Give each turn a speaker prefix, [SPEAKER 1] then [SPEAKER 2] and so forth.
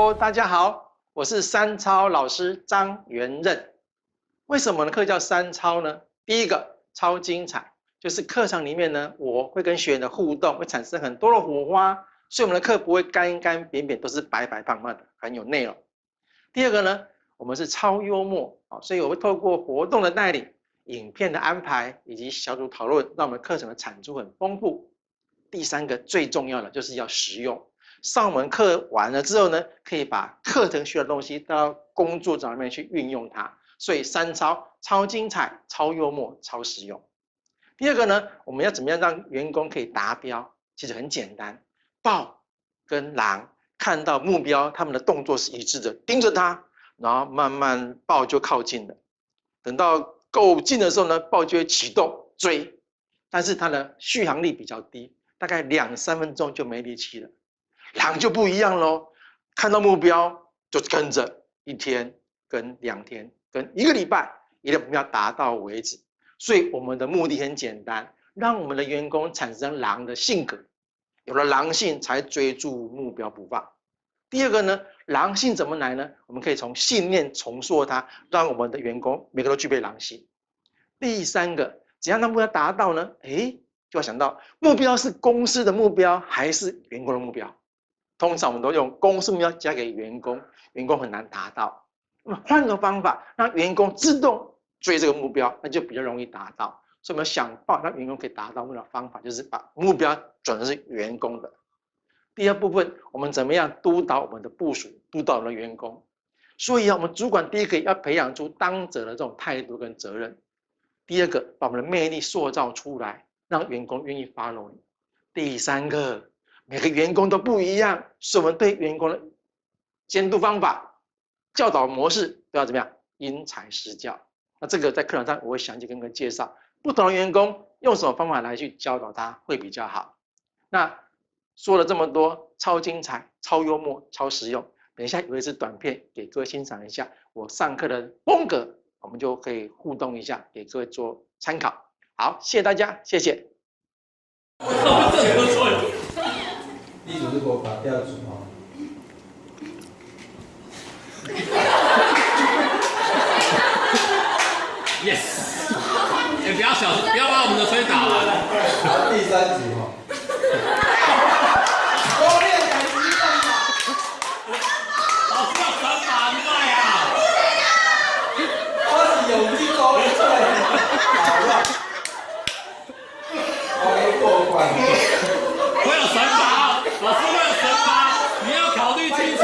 [SPEAKER 1] Hello，大家好，我是三超老师张元任。为什么呢？课叫三超呢？第一个超精彩，就是课堂里面呢，我会跟学员的互动，会产生很多的火花，所以我们的课不会干干扁扁，都是白白胖胖的，很有内容。第二个呢，我们是超幽默啊，所以我会透过活动的带领、影片的安排以及小组讨论，让我们课程的产出很丰富。第三个最重要的就是要实用。上完课完了之后呢，可以把课程学的东西到工作上面去运用它。所以三超：超精彩、超幽默、超实用。第二个呢，我们要怎么样让员工可以达标？其实很简单，豹跟狼看到目标，他们的动作是一致的，盯着它，然后慢慢豹就靠近了。等到够近的时候呢，豹就会启动追，但是它的续航力比较低，大概2-3分钟就没力气了。狼就不一样咯，看到目标就跟着1天跟2天跟1个礼拜，一个目标达到为止。所以我们的目的很简单，让我们的员工产生狼的性格，有了狼性才追逐目标不放。第二个呢，狼性怎么来呢？我们可以从信念重塑它，让我们的员工每个都具备狼性。第三个，怎样让目标达到呢？就要想到目标是公司的目标还是员工的目标？通常我们都用公司目标加给员工，员工很难达到。那么换个方法，让员工自动追这个目标，那就比较容易达到。所以我们想办法让员工可以达到目标的方法，就是把目标转成是员工的。第二部分，我们怎么样督导我们的部属，督导我们的员工？所以我们主管第一个要培养出当责的这种态度跟责任。第二个，把我们的魅力塑造出来，让员工愿意 follow 你。第三个，每个员工都不一样，所以我们对员工的监督方法、教导模式都要怎么样？因材施教。那这个在课堂上我会详细跟各位介绍，不同的员工用什么方法来去教导他会比较好。那说了这么多，超精彩、超幽默、超实用。等一下有一支短片给各位欣赏一下我上课的风格，我们就可以互动一下，给各位做参考。好，谢谢大家，谢谢。
[SPEAKER 2] 你就是给我把调子哦。
[SPEAKER 3] Yes。不要小心，不要把我们的吹倒了。
[SPEAKER 2] 好，第3集哦。
[SPEAKER 3] 我练才激动嘛。老师要传法对啊。
[SPEAKER 2] 我是用这招出来的，好了。OK， 过关。
[SPEAKER 3] 会有神法，老师会有神法，你要考虑清楚。